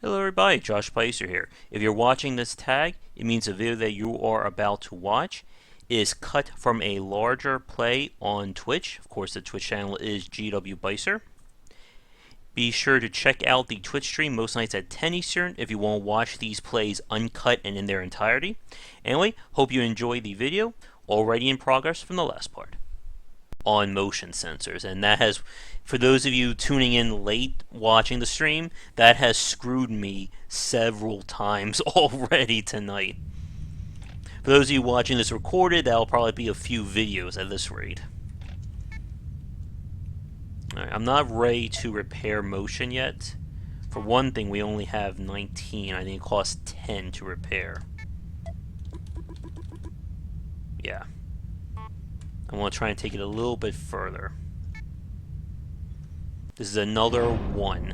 Hello everybody, Josh Bycer here. If you're watching this tag, it means the video that you are about to watch is cut from a larger play on Twitch. Of course, the Twitch channel is GW Bycer. Be sure to check out the Twitch stream most nights at 10 Eastern if you want to watch these plays uncut and in their entirety. Anyway, hope you enjoy the video, already in progress from the last part on motion sensors, and that has, for those of you tuning in late watching the stream, that has screwed me several times already tonight. For those of you watching this recorded, that'll probably be a few videos at this rate. Alright, I'm not ready to repair motion yet. For one thing, we only have 19. I think it costs 10 to repair. Yeah. I want to try and take it a little bit further. This is another 1.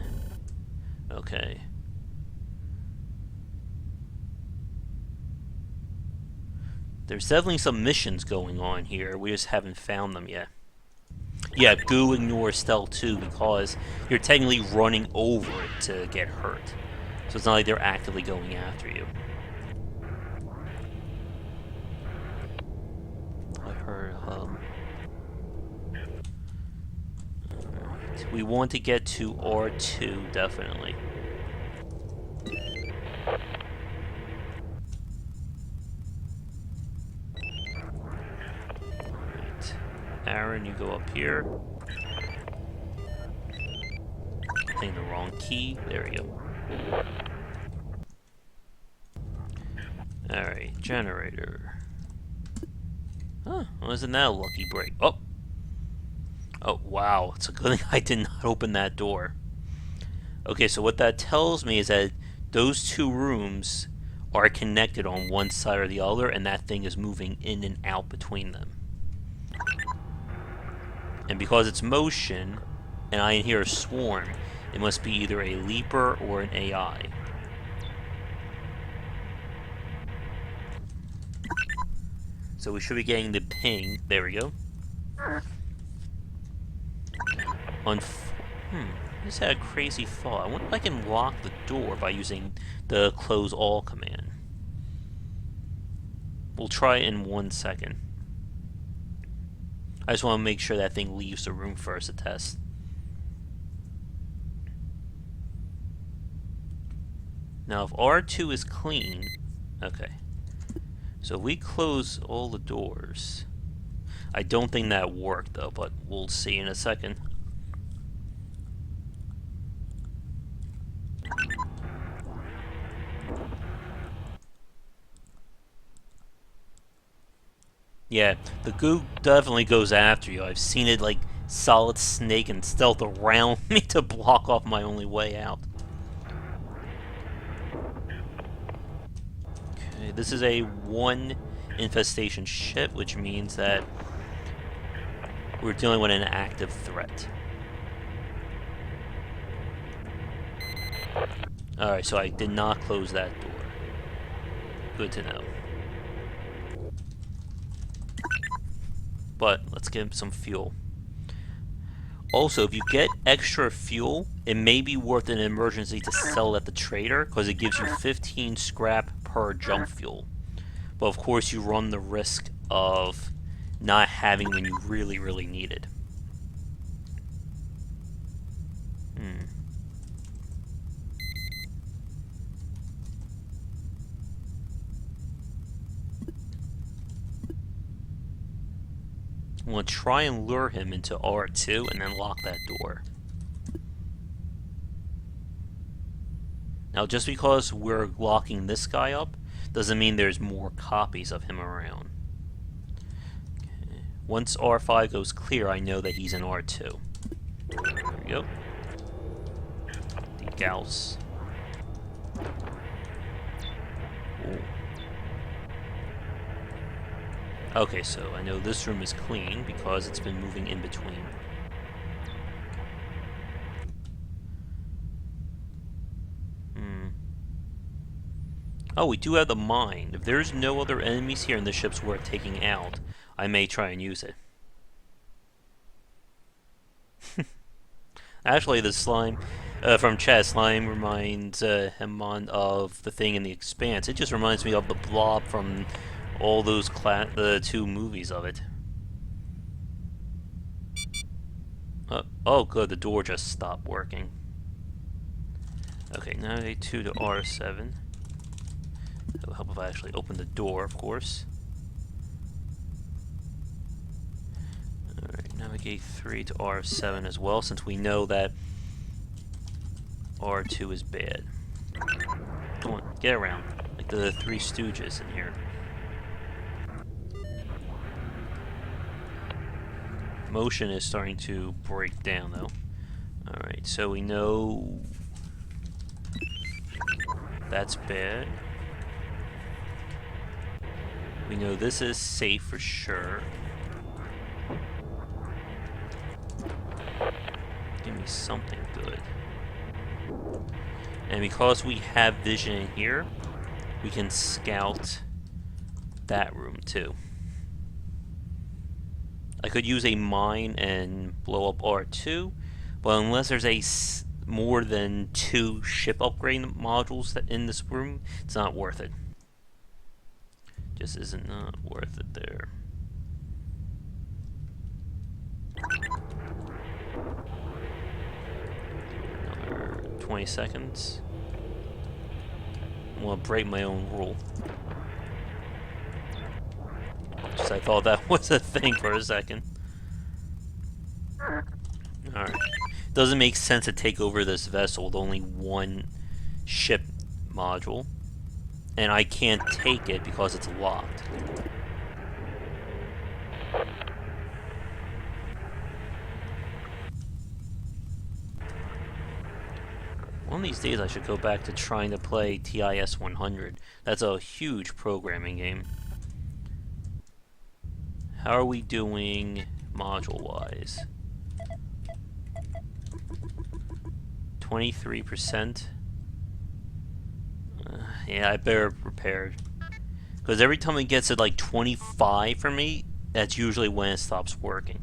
Okay. There's definitely some missions going on here. We just haven't found them yet. Yeah, goo ignores stealth too, because you're technically running over it to get hurt. So it's not like they're actively going after you. I heard Alright. We want to get to R2, definitely. Alright. Aaron, you go up here. Hitting the wrong key. There we go. Alright, generator. Huh, wasn't that a lucky break? Oh! Oh, wow. It's a good thing I did not open that door. Okay, so what that tells me is that those two rooms are connected on one side or the other, and that thing is moving in and out between them. And because it's motion, and I hear a swarm, it must be either a leaper or an AI. So we should be getting the ping. There we go. I just had a crazy thought. I wonder if I can lock the door by using the close all command. We'll try it in 1 second. I just want to make sure that thing leaves the room first to test. Now if R2 is clean, okay. So if we close all the doors, I don't think that worked though, but we'll see in a second. Yeah, the goo definitely goes after you. I've seen it like solid snake and stealth around me to block off my only way out. Okay, this is a 1 infestation ship, which means that we're dealing with an active threat. Alright, so I did not close that door. Good to know. But let's get some fuel. Also, if you get extra fuel, it may be worth an emergency to sell at the trader, because it gives you 15 scrap per jump fuel. But of course, you run the risk of not having when you really, really need it. I'm going to try and lure him into R2 and then lock that door. Now, just because we're locking this guy up doesn't mean there's more copies of him around. Okay. Once R5 goes clear, I know that he's in R2. There we go. The Gauss. Ooh. Okay, so I know this room is clean because it's been moving in between. Oh, we do have the mine. If there's no other enemies here and the ship's worth taking out, I may try and use it. Actually, the slime, From Chad, slime reminds him of the thing in The Expanse. It just reminds me of the Blob from all those the two movies of it. Oh, good. The door just stopped working. Okay, now A2 to R7. That'll help if I actually open the door, of course. Alright, navigate 3 to R7 as well, since we know that R2 is bad. Come on, get around. Like the Three Stooges in here. Motion is starting to break down, though. Alright, so we know that's bad. We know this is safe for sure. Give me something good. And because we have vision in here, we can scout that room too. I could use a mine and blow up R2, but unless there's more than 2 ship upgrade modules in this room, it's not worth it. Just isn't not worth it there. Another 20 seconds. I'm gonna break my own rule. Just I thought that was a thing for a second. Alright. Doesn't make sense to take over this vessel with only 1 ship module. And I can't take it because it's locked. One of these days I should go back to trying to play TIS 100. That's a huge programming game. How are we doing module-wise? 23%. Yeah, I better prepare. Because every time it gets at like 25 for me, that's usually when it stops working.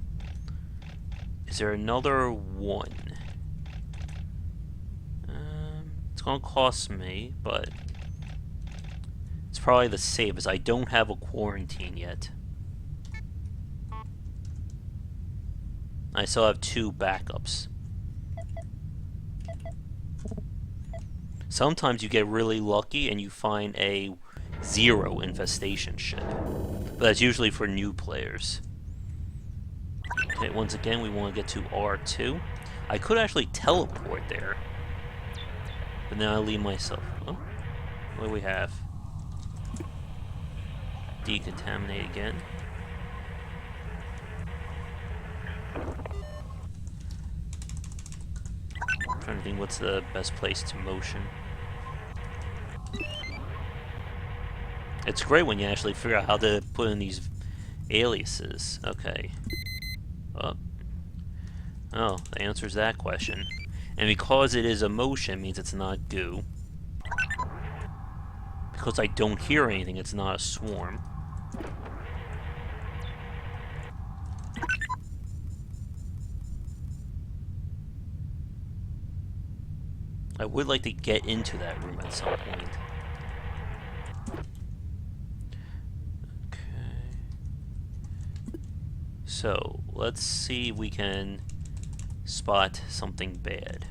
Is there another one? It's gonna cost me, but it's probably the safest. I don't have a quarantine yet. I still have 2 backups. Sometimes you get really lucky and you find a 0 infestation ship. But that's usually for new players. Okay, once again we want to get to R2. I could actually teleport there. But then I leave myself. Oh, what do we have? Decontaminate again. I'm trying to think what's the best place to motion. It's great when you actually figure out how to put in these aliases. Okay. Oh, that answers that question. And because it is a motion, means it's not goo. Because I don't hear anything, it's not a swarm. I would like to get into that room at some point. Okay. So, let's see if we can spot something bad.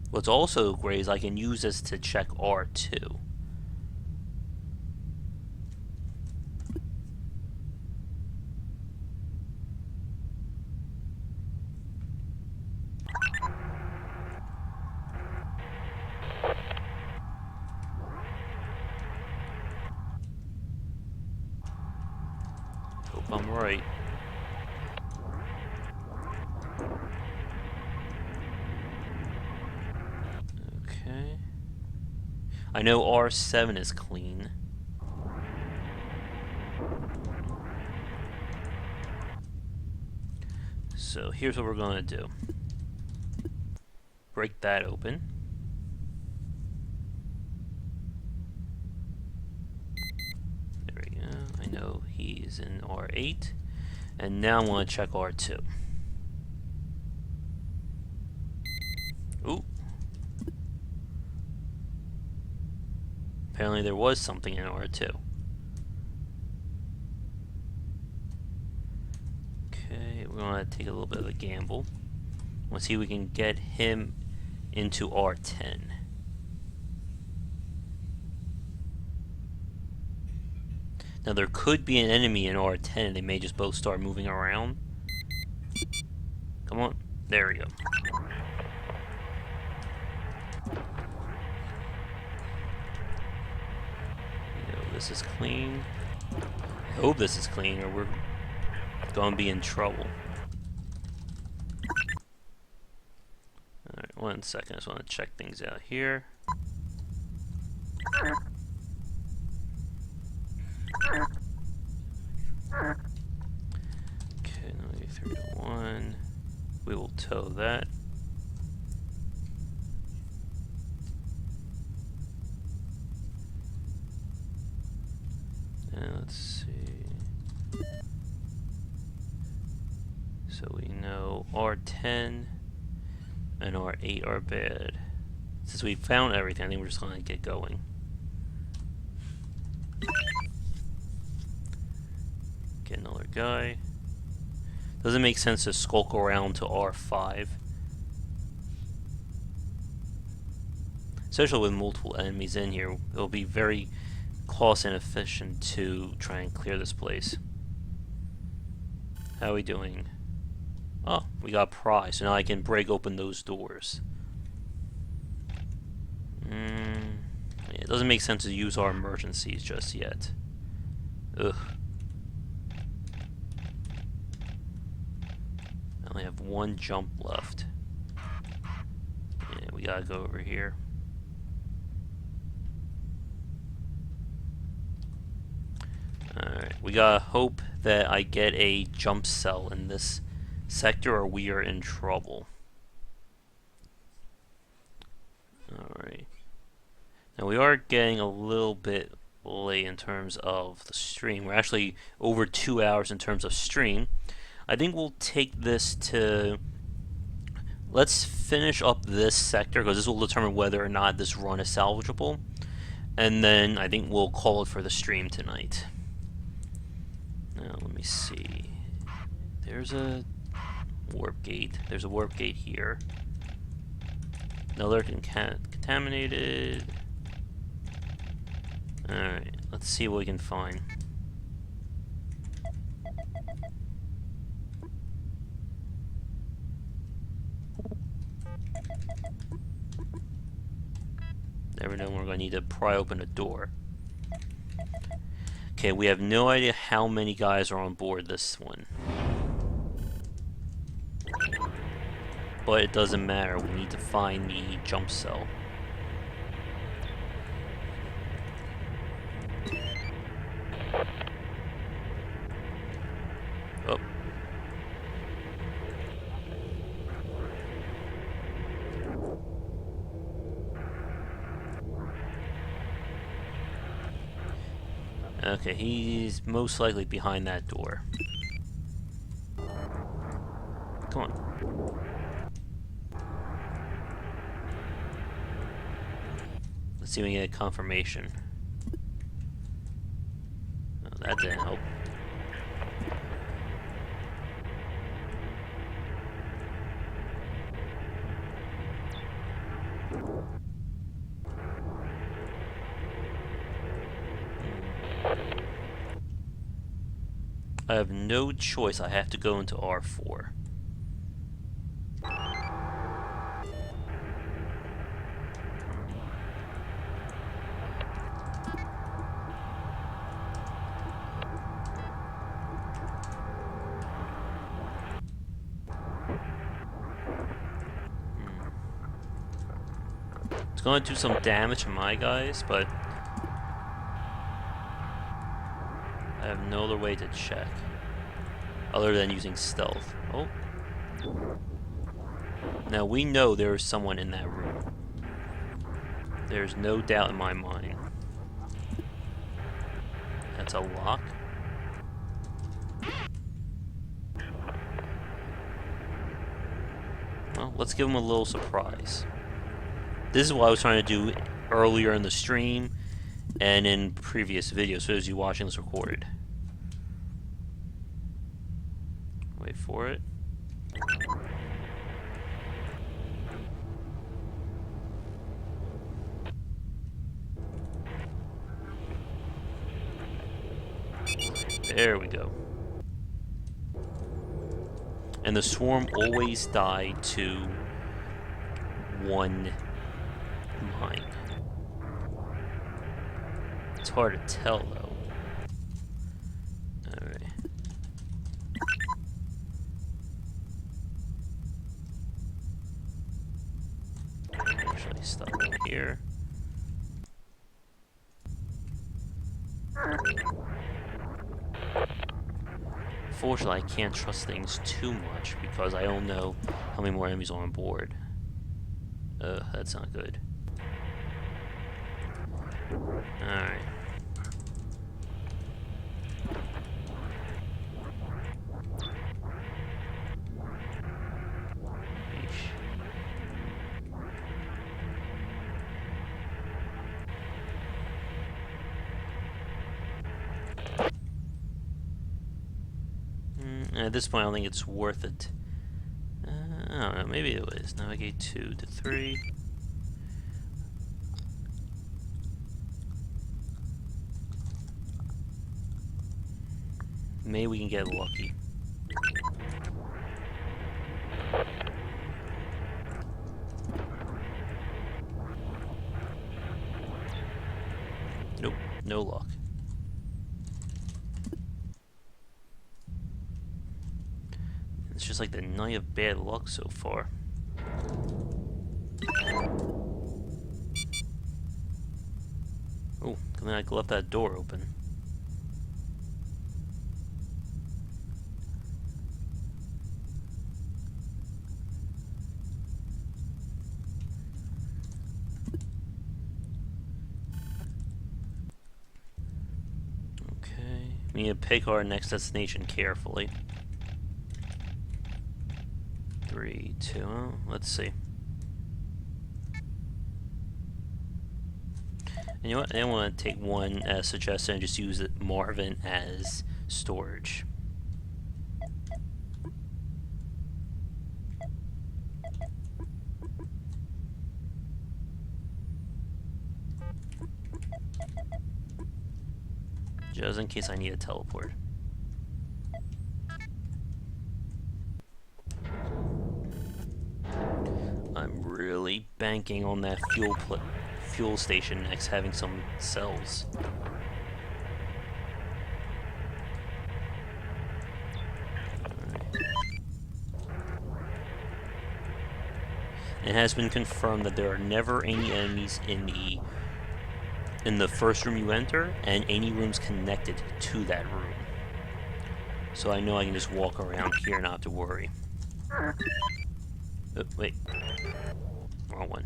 What's also great is I can use this to check R2. Hope I'm right. Okay. I know R7 is clean. So here's what we're going to do. Break that open. There we he's in R8. And now I want to check R2. Ooh. Apparently there was something in R2. Okay, we're going to take a little bit of a gamble. Let's see if we can get him into R10. Now there could be an enemy in R10 and they may just both start moving around. Come on. There we go. This is clean. I hope this is clean or we're going to be in trouble. Alright, 1 second. I just want to check things out here. Okay, now 3 to 1. We will tow that. And let's see. So we know R10 and R8 are bad. Since we found everything, I think we're just going to get going. Get another guy. Doesn't make sense to skulk around to R5. Especially with multiple enemies in here, it'll be very cost inefficient to try and clear this place. How are we doing? Oh, we got a prize, so now I can break open those doors. Yeah, it doesn't make sense to use our emergencies just yet. Ugh. I only have 1 jump left. Yeah, we gotta go over here. Alright, we gotta hope that I get a jump cell in this sector or we are in trouble. Alright. Now we are getting a little bit late in terms of the stream. We're actually over 2 hours in terms of stream. I think we'll take this to... Let's finish up this sector because this will determine whether or not this run is salvageable. And then I think we'll call it for the stream tonight. Now let me see. There's a warp gate. There's a warp gate here. Another contaminated. Alright, let's see what we can find. Never know when we're going to need to pry open a door. Okay, we have no idea how many guys are on board this one. But it doesn't matter, we need to find the jump cell. Oh. Okay, he's most likely behind that door. Come on. Let's see if we can get a confirmation. Oh, that didn't help. I have no choice. I have to go into R4. It's going to do some damage to my guys, but I have no other way to check other than using stealth. Oh. Now we know there is someone in that room. There's no doubt in my mind. That's a lock. let's give him a little surprise. This is what I was trying to do earlier in the stream and in previous videos, so as you watching this recorded. Wait for it. There we go. And the swarm always died to one mine. It's hard to tell though. Alright. Actually stop here. Fortunately, I can't trust things too much because I don't know how many more enemies are on board. That's not good. Alright. At this point, I don't think it's worth it. I don't know, maybe it is. Navigate 2 to 3. Maybe we can get lucky. Nope, no luck. It's just like the night of bad luck so far. Oh, I mean, I left that door open. Okay, we need to pick our next destination carefully. 3, 2, let's see. And you know what? I want to take one suggestion and just use Marvin as storage. Just in case I need a teleport. I'm really banking on that fuel station next having some cells. It has been confirmed that there are never any enemies in the first room you enter, and any rooms connected to that room. So I know I can just walk around here and not have to worry. Oh, wait. Wrong one.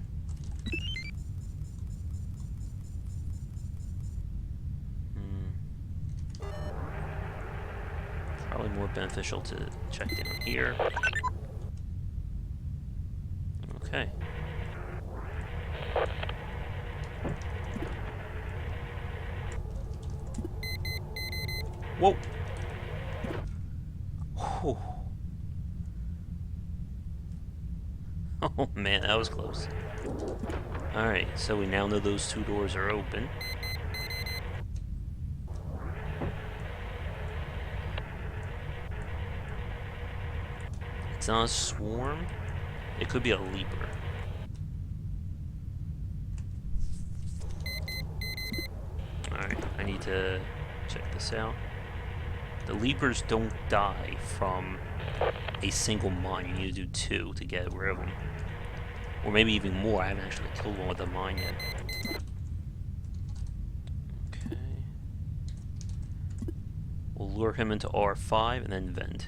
Probably more beneficial to check down here. Okay. Whoa! Whew. Oh man, that was close. Alright, so we now know those two doors are open. It's not a swarm. It could be a leaper. Alright, I need to check this out. The leapers don't die from a single mine. You need to do 2 to get rid of them. Or maybe even more. I haven't actually killed one with a mine yet. Okay. We'll lure him into R5 and then vent.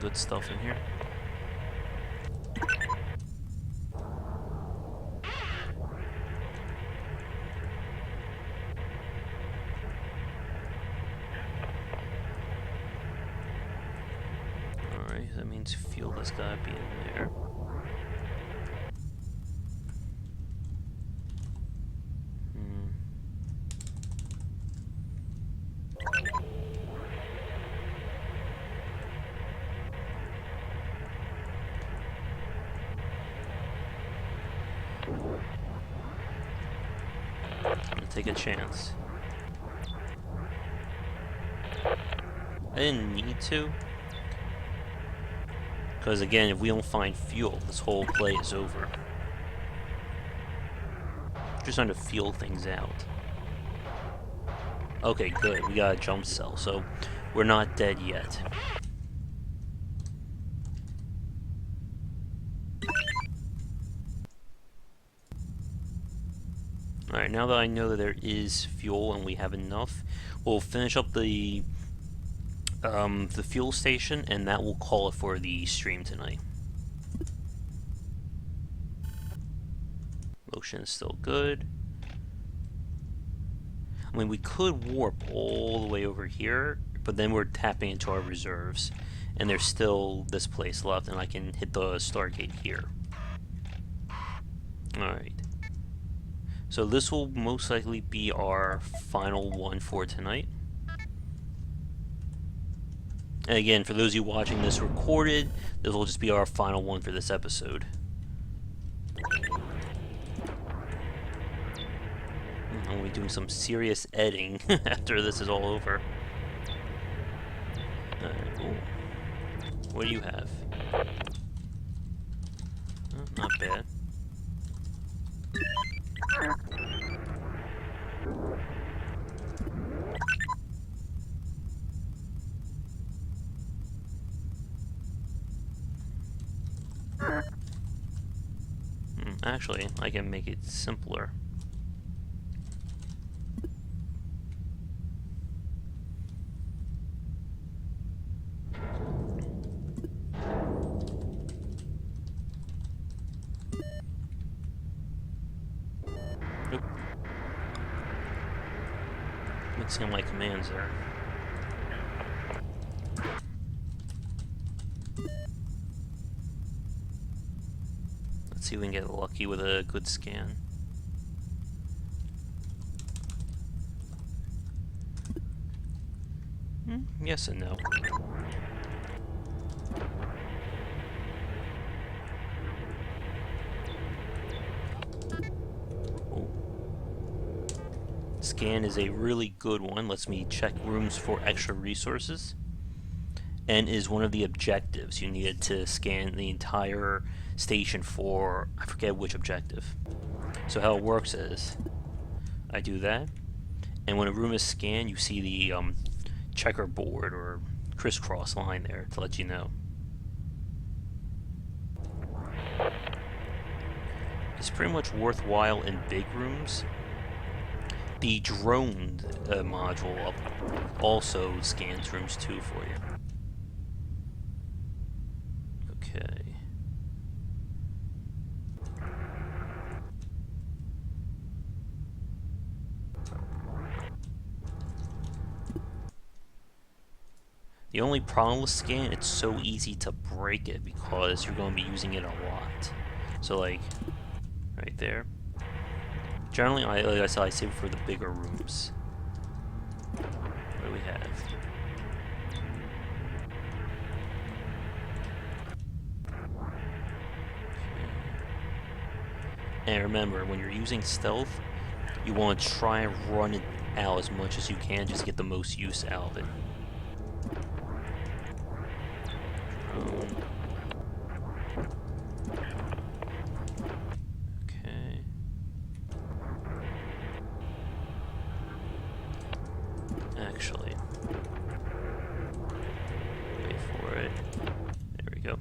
good stuff in here. Alright, that means fuel has gotta be in there. I'm gonna take a chance. I didn't need to. Because again, if we don't find fuel, this whole play is over. Just trying to feel things out. Okay, good. We got a jump cell, so we're not dead yet. Alright, now that I know that there is fuel and we have enough, we'll finish up the fuel station, and that will call it for the stream tonight. Motion is still good. I mean, we could warp all the way over here, but then we're tapping into our reserves, and there's still this place left, and I can hit the Stargate here. Alright. So this will most likely be our final one for tonight. And again, for those of you watching this recorded, this will just be our final one for this episode. I'm going to be doing some serious editing after this is all over. What do you have? Oh, not bad. Actually, I can make it simpler. Nope. Mixing my commands there. Let's see if we can get lucky with a good scan. Yes and no. Oh. Scan is a really good one. Lets me check rooms for extra resources. And is one of the objectives you needed to scan the entire station for, I forget which objective. So how it works is, I do that, and when a room is scanned, you see the checkerboard or crisscross line there to let you know. It's pretty much worthwhile in big rooms. The drone module also scans rooms too for you. Okay. The only problem with scan, it's so easy to break it because you're going to be using it a lot. So like, right there. Generally, like I said, I save it for the bigger rooms. What do we have? And remember, when you're using stealth, you want to try and run it out as much as you can just to get the most use out of it. Okay. Actually, wait for it. There we go.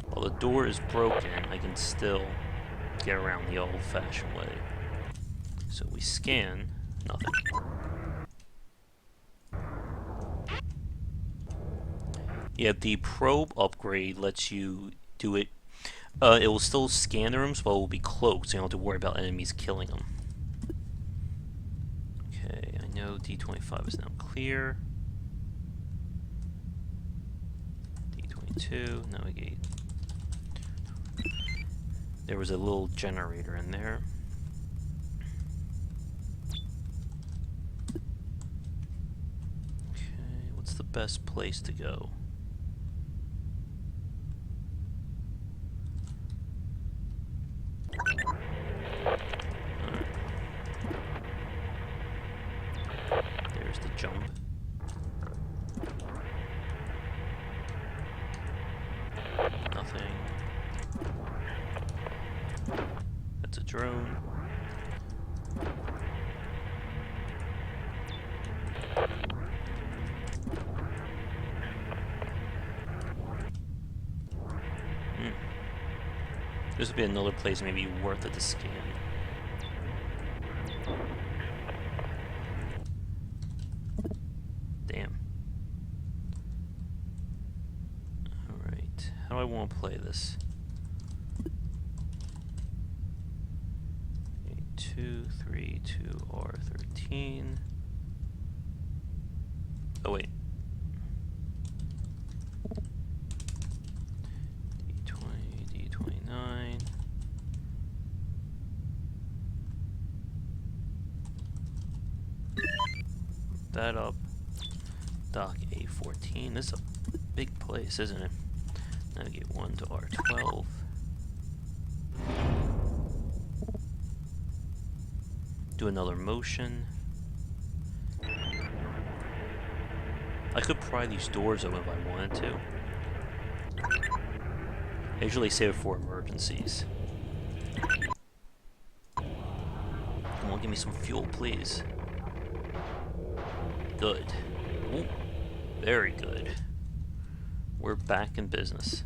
While the door is broken, I can still get around the old-fashioned way. So we scan, nothing. Yeah, the probe upgrade lets you do it. It will still scan the rooms, but it will be cloaked, so you don't have to worry about enemies killing them. Okay, I know D25 is now clear. D22, navigate. There was a little generator in there. Okay, what's the best place to go? There's the jump. Nothing. That's a drone. This would be another place maybe worth it to scan. Damn. Alright, how do I want to play this? 232 R13. Oh wait. D20, D29. That up. Dock A14. This is a big place, isn't it? Navigate 1 to R12. Do another motion. I could pry these doors open if I wanted to. I usually save it for emergencies. Come on, give me some fuel, please. Good. Ooh, very good. We're back in business.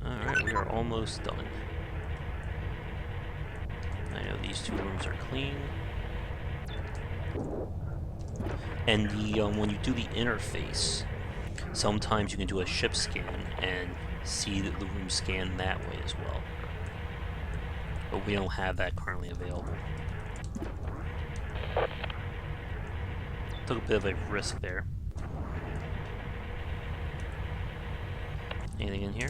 Alright, we are almost done. I know these two rooms are clean. And the when you do the interface, sometimes you can do a ship scan and see the room scan that way as well. But we don't have that currently available. Took a bit of a risk there. Anything in here?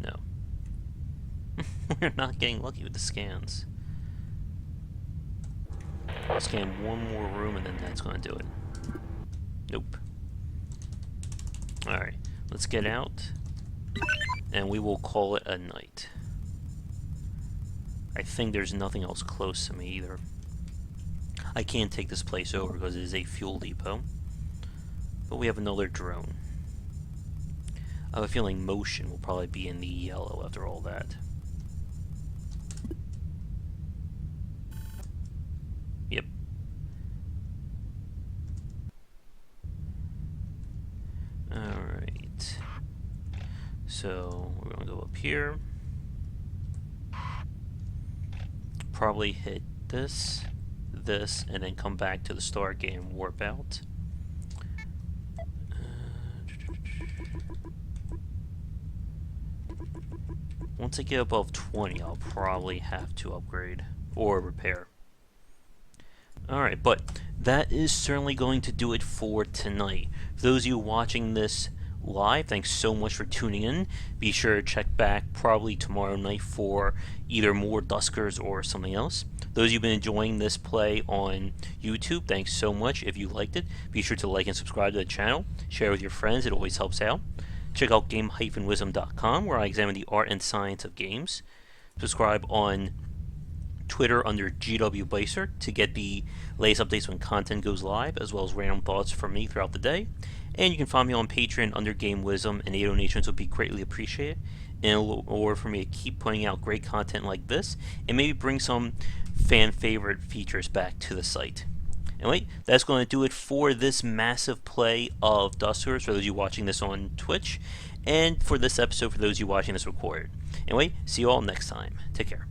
No. We're not getting lucky with the scans. I'll scan one more room and then that's going to do it. Nope. Alright, let's get out. And we will call it a night. I think there's nothing else close to me either. I can't take this place over because it is a fuel depot. But we have another drone. I have a feeling motion will probably be in the yellow after all that. Yep. Alright. So, we're going to go up here. Probably hit this, and then come back to the start game, warp out. Once I get above 20, I'll probably have to upgrade or repair. Alright, but that is certainly going to do it for tonight. For those of you watching this live, thanks so much for tuning in. Be sure to check back probably tomorrow night for either more Duskers or something else. Those of you who've been enjoying this play on YouTube, thanks so much. If you liked it, be sure to like and subscribe to the channel. Share with your friends, it always helps out. Check out game-wisdom.com where I examine the art and science of games. Subscribe on Twitter under GW Bycer to get the latest updates when content goes live, as well as random thoughts from me throughout the day. And you can find me on Patreon under Game Wisdom, and 8 donations would be greatly appreciated in order for me to keep putting out great content like this and maybe bring some fan favorite features back to the site. Anyway, that's going to do it for this massive play of Duskers for those of you watching this on Twitch, and for this episode for those of you watching this recorded. Anyway, see you all next time. Take care.